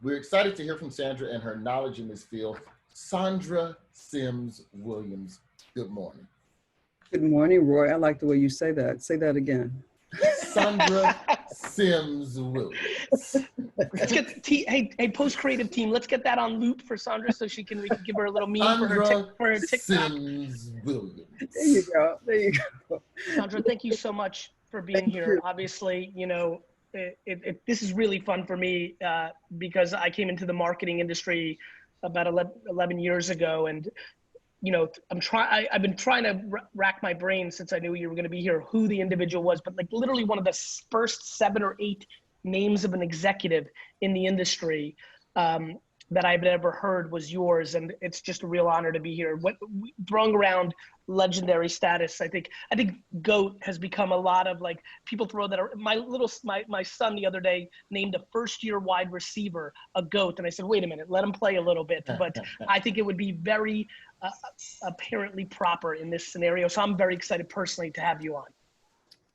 We're excited to hear from Sandra and her knowledge in this field. Sandra Sims Williams, good morning. Good morning, Roy. I like the way you say that. Say that again. Sandra Sims Williams. Let's get hey post creative team. Let's get that on loop for Sandra so we can give her a little meme for her TikTok. Sims Williams. There you go. There you go. Sandra, thank you so much for being here. Obviously, you know, this is really fun for me because I came into the marketing industry about 11 years ago, and you know, I've been trying to rack my brain since I knew you were going to be here, who the individual was, but like literally one of the first 7 or 8 names of an executive in the industry that I've ever heard was yours. And it's just a real honor to be here. Throwing around legendary status, I think GOAT has become a lot of like, people throw that. My son the other day named a first-year wide receiver a GOAT. And I said, wait a minute, let him play a little bit. But I think it would be very apparently proper in this scenario. So I'm very excited personally to have you on.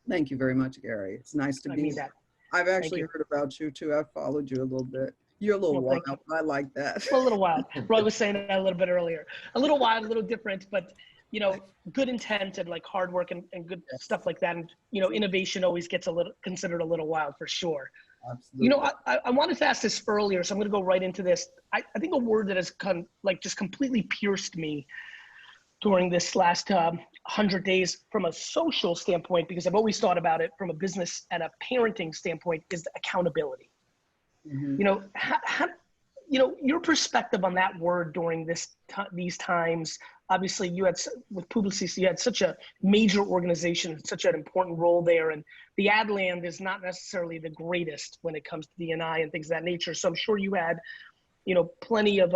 Thank you very much, Gary. It's nice to be here. I've actually heard about you too. I've followed you a little bit. You're a little wild. I like that. A little wild. Roy was saying that a little bit earlier. A little wild, a little different, but you know, good intent and like hard work and good stuff like that. And you know, innovation always gets considered a little wild for sure. Absolutely. You know, I wanted to ask this earlier, so I'm going to go right into this. I think a word that has just completely pierced me during this last 100 days from a social standpoint, because I've always thought about it from a business and a parenting standpoint, is accountability. Mm-hmm. You know, you know, your perspective on that word during these times. Obviously, you had with Publicis, you had such a major organization, such an important role there, and the ad land is not necessarily the greatest when it comes to D&I and things of that nature. So I'm sure you had, you know, plenty of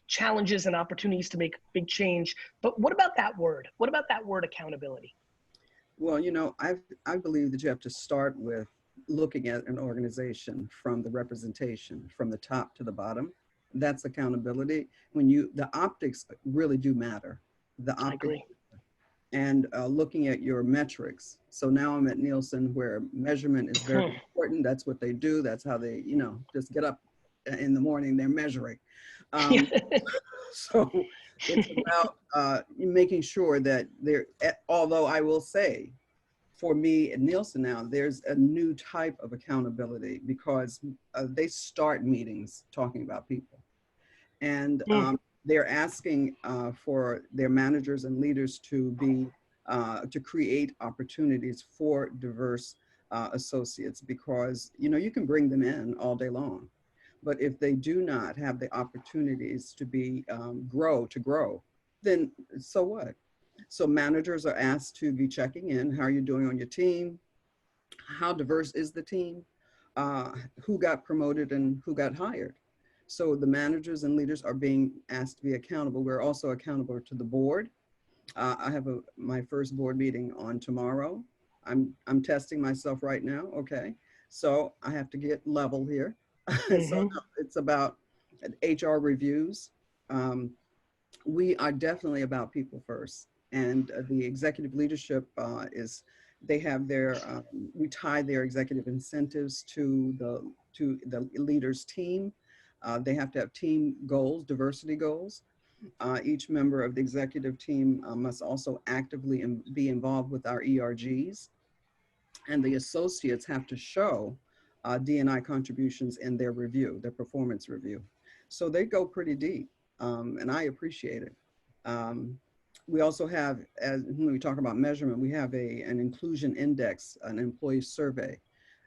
challenges and opportunities to make big change. But what about that word? What about that word accountability? Well, you know, I believe that you have to start with looking at an organization from the representation, from the top to the bottom. That's accountability. When the optics really do matter. The optics. I agree. And looking at your metrics. So now I'm at Nielsen, where measurement is very important. That's what they do. That's how they, you know, just get up in the morning, they're measuring. So it's about making sure that although I will say, for me at Nielsen now, there's a new type of accountability because they start meetings talking about people. And they're asking for their managers and leaders to create opportunities for diverse associates, because, you know, you can bring them in all day long, but if they do not have the opportunities to grow, then so what? So managers are asked to be checking in. How are you doing on your team? How diverse is the team? Who got promoted and who got hired? So the managers and leaders are being asked to be accountable. We're also accountable to the board. I have my first board meeting on tomorrow. I'm testing myself right now. Okay, so I have to get level here. Mm-hmm. So it's about HR reviews. We are definitely about people first. And the executive leadership they have we tie their executive incentives to the leader's team. They have to have team goals, diversity goals. Each member of the executive team must also actively be involved with our ERGs. And the associates have to show D&I contributions in their review, their performance review. So they go pretty deep, and I appreciate it. We also have, when we talk about measurement, we have an inclusion index, an employee survey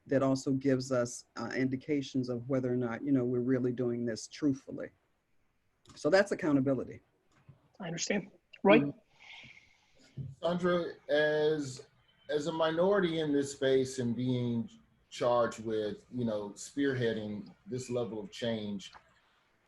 that also gives us indications of whether or not, you know, we're really doing this truthfully. So that's accountability. I understand. Right. Sandra, as a minority in this space and being charged with, you know, spearheading this level of change,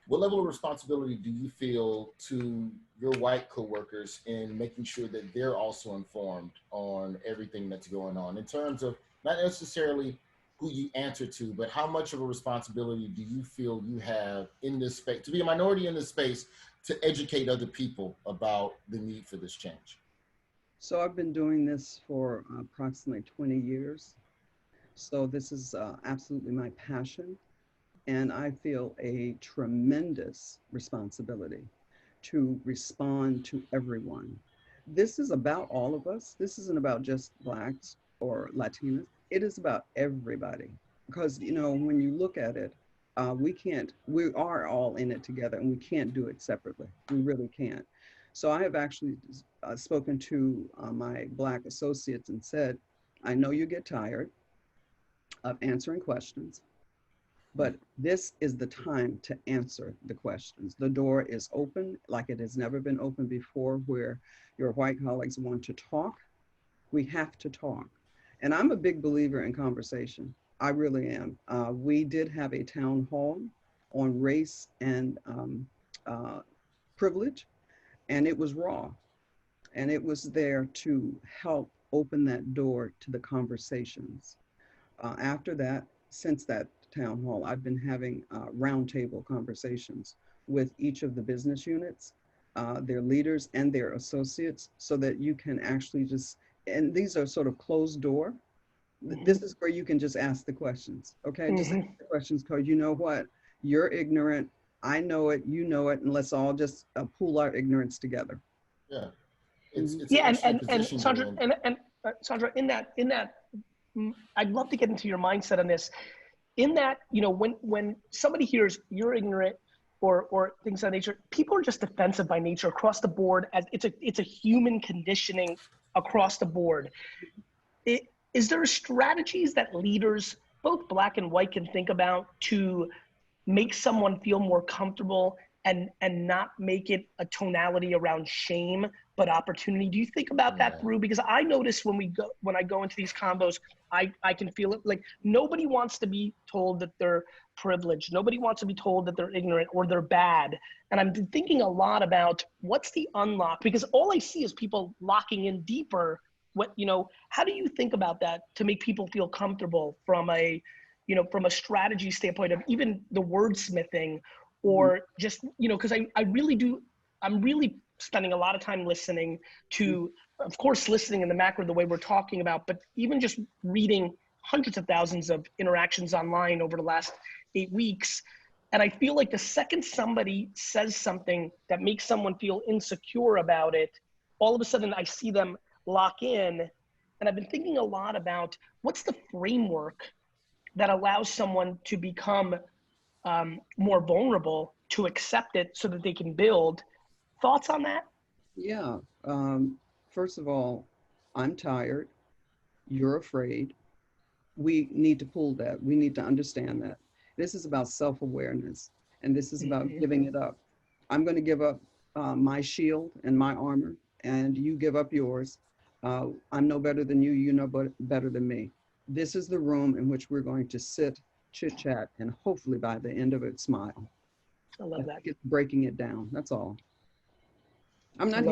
what level of responsibility do you feel to your white coworkers in making sure that they're also informed on everything that's going on, in terms of not necessarily who you answer to, but how much of a responsibility do you feel you have in this space, to be a minority in this space, to educate other people about the need for this change? So I've been doing this for approximately 20 years. So this is absolutely my passion. and I feel a tremendous responsibility to respond to everyone. This is about all of us. This isn't about just Blacks or Latinas. It is about everybody. Because, you know, when you look at it, we are all in it together and we can't do it separately. We really can't. So I have actually spoken to my Black associates and said, I know you get tired of answering questions, but this is the time to answer the questions. The door is open like it has never been open before, where your white colleagues want to talk. We have to talk. And I'm a big believer in conversation. I really am. We did have a town hall on race and privilege, and it was raw. And it was there to help open that door to the conversations. After that, since that town hall, I've been having roundtable conversations with each of the business units, their leaders and their associates, so that you can actually just, and these are sort of closed door. This is where you can just ask the questions, okay? Just ask the questions, because you know what? You're ignorant, I know it, you know it, and let's all just pool our ignorance together. Yeah. It's yeah, and Sandra, Sandra, in that, I'd love to get into your mindset on this. In that, you know, when somebody hears you're ignorant or things of that nature, people are just defensive by nature across the board. As it's a human conditioning across the board. Is there strategies that leaders, both Black and white, can think about to make someone feel more comfortable and not make it a tonality around shame, but opportunity? Do you think about that through? Because I notice when I go into these combos, I can feel it. Like, nobody wants to be told that they're privileged. Nobody wants to be told that they're ignorant or they're bad. And I'm thinking a lot about what's the unlock, because all I see is people locking in deeper. What, you know, how do you think about that to make people feel comfortable from a, you know, from a strategy standpoint of even the wordsmithing, or just, you know, because I really do, I'm really spending a lot of time listening to, of course, listening in the macro, the way we're talking about, but even just reading hundreds of thousands of interactions online over the last 8 weeks. And I feel like the second somebody says something that makes someone feel insecure about it, all of a sudden I see them lock in. And I've been thinking a lot about what's the framework that allows someone to become more vulnerable, to accept it so that they can build. Thoughts on that? Yeah. First of all, I'm tired. You're afraid. We need to pull that. We need to understand that. This is about self-awareness, and this is about giving it up. I'm going to give up my shield and my armor, and you give up yours. I'm no better than you. You know better than me. This is the room in which we're going to sit, chit chat, and hopefully by the end of it, smile. I love that. It's breaking it down. That's all. I'm not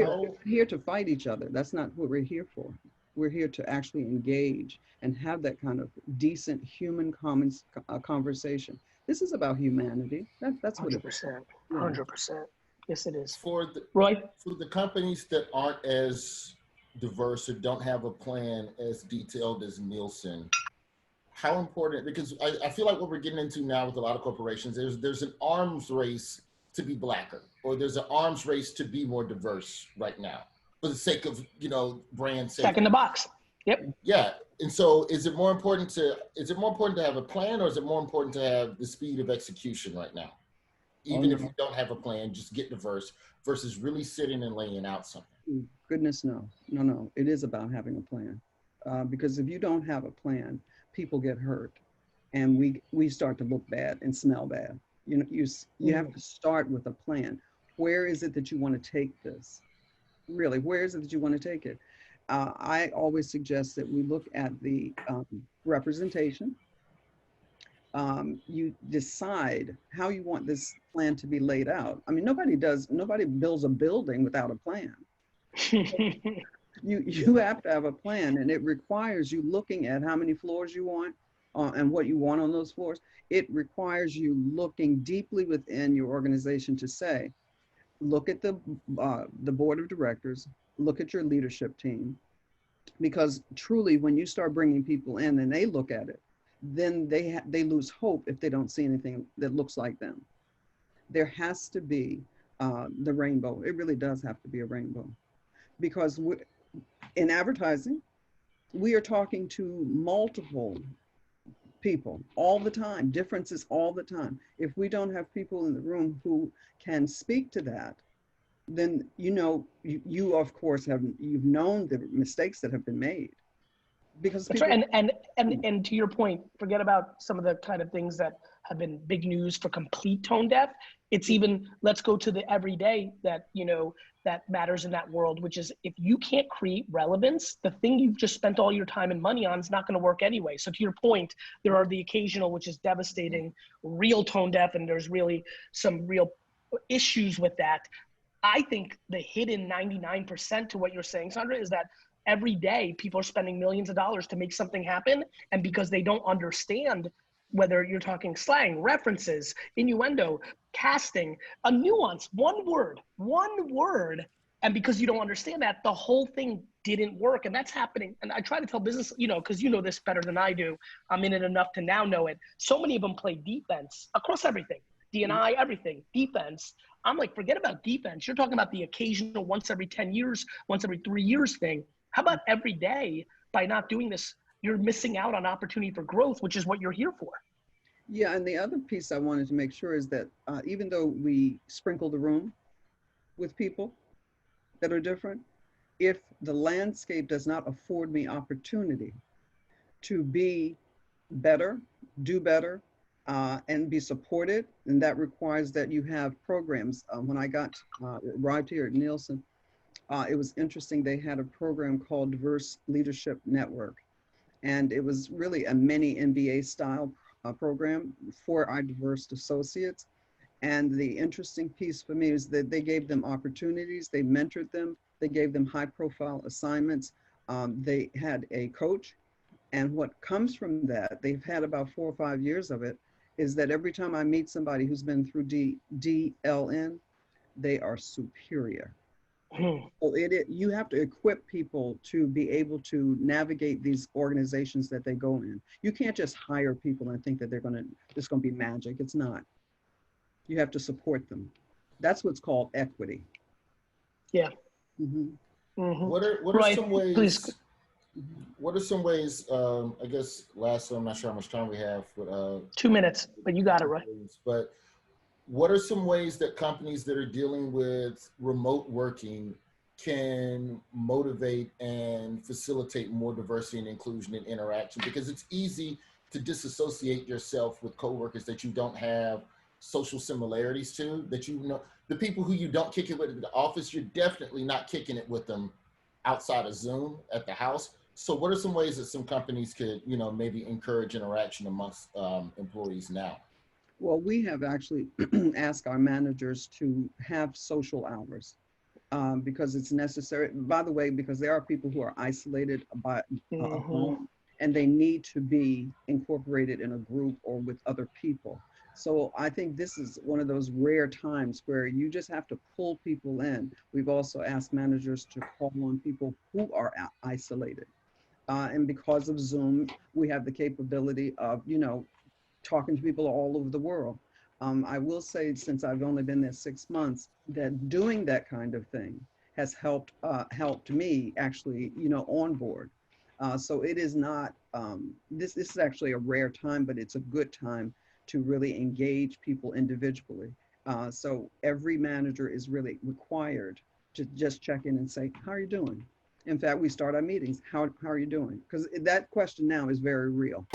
here to fight each other. That's not what we're here for. We're here to actually engage and have that kind of decent human conversation. This is about humanity. That's what 100%. 100%. Yes, it is. For the companies that aren't as diverse or don't have a plan as detailed as Nielsen, how important, because I feel like what we're getting into now with a lot of corporations, there's an arms race to be Blacker, or there's an arms race to be more diverse right now for the sake of, you know, brand safety. Check in the box. Yep. Yeah. And so is it more important to have a plan, or is it more important to have the speed of execution right now? Even if you don't have a plan, just get diverse versus really sitting and laying out something. Goodness, no. It is about having a plan. Because if you don't have a plan, people get hurt, and we start to look bad and smell bad. You know, you have to start with a plan. Where is it that you want to take this? Really, where is it that you want to take it? I always suggest that we look at the representation. You decide how you want this plan to be laid out. I mean, nobody builds a building without a plan. You have to have a plan, and it requires you looking at how many floors you want and what you want on those floors. It requires you looking deeply within your organization to say, look at the board of directors, look at your leadership team, because truly when you start bringing people in and they look at it, then they lose hope if they don't see anything that looks like them. There has to be the rainbow. It really does have to be a rainbow, because in advertising, we are talking to multiple people all the time, differences all the time. If we don't have people in the room who can speak to that, then you of course you've known the mistakes that have been made, because that's people, right. And to your point, forget about some of the kind of things that have been big news for complete tone deaf. It's even, let's go to the everyday that, that matters in that world, which is, if you can't create relevance, the thing you've just spent all your time and money on is not going to work anyway. So to your point, there are the occasional, which is devastating, real tone deaf, and there's really some real issues with that. I think the hidden 99% to what you're saying, Sandra, is that every day people are spending millions of dollars to make something happen. And because they don't understand, whether you're talking slang, references, innuendo, casting, a nuance, one word, and because you don't understand that, the whole thing didn't work. And that's happening. And I try to tell business, because you know this better than I do. I'm in it enough to now know it. So many of them play defense across everything. D&I, everything, defense. I'm like, forget about defense. You're talking about the occasional once every 10 years, once every 3 years thing. How about every day? By not doing this, you're missing out on opportunity for growth, which is what you're here for. Yeah, and the other piece I wanted to make sure is that even though we sprinkle the room with people that are different, if the landscape does not afford me opportunity to be better, do better, and be supported, and that requires that you have programs. When I arrived here at Nielsen, it was interesting. They had a program called Diverse Leadership Network, and it was really a mini MBA style program for our diverse associates. And the interesting piece for me is that they gave them opportunities, they mentored them, they gave them high profile assignments. They had a coach. And what comes from that, they've had about 4 or 5 years of it, is that every time I meet somebody who's been through DLN, they are superior. So you have to equip people to be able to navigate these organizations that they go in. You can't just hire people and think that it's going to be magic. It's not. You have to support them. That's what's called equity. Yeah. Mm-hmm. Mm-hmm. What are some ways? Please. What are some ways? I guess lastly, I'm not sure how much time we have, but 2 minutes. But you got it right. But what are some ways that companies that are dealing with remote working can motivate and facilitate more diversity and inclusion and interaction? Because it's easy to disassociate yourself with coworkers that you don't have social similarities to, that the people who you don't kick it with at the office, you're definitely not kicking it with them outside of Zoom at the house. So what are some ways that some companies could, maybe encourage interaction amongst employees now? Well, we have actually asked our managers to have social hours because it's necessary. By the way, because there are people who are isolated by home, and they need to be incorporated in a group or with other people. So I think this is one of those rare times where you just have to pull people in. We've also asked managers to call on people who are isolated. And because of Zoom, we have the capability of, talking to people all over the world. I will say, since I've only been there 6 months, that doing that kind of thing has helped me actually, on board. So it is not, this is actually a rare time, but it's a good time to really engage people individually. So every manager is really required to just check in and say, how are you doing? In fact, we start our meetings, how are you doing? Because that question now is very real.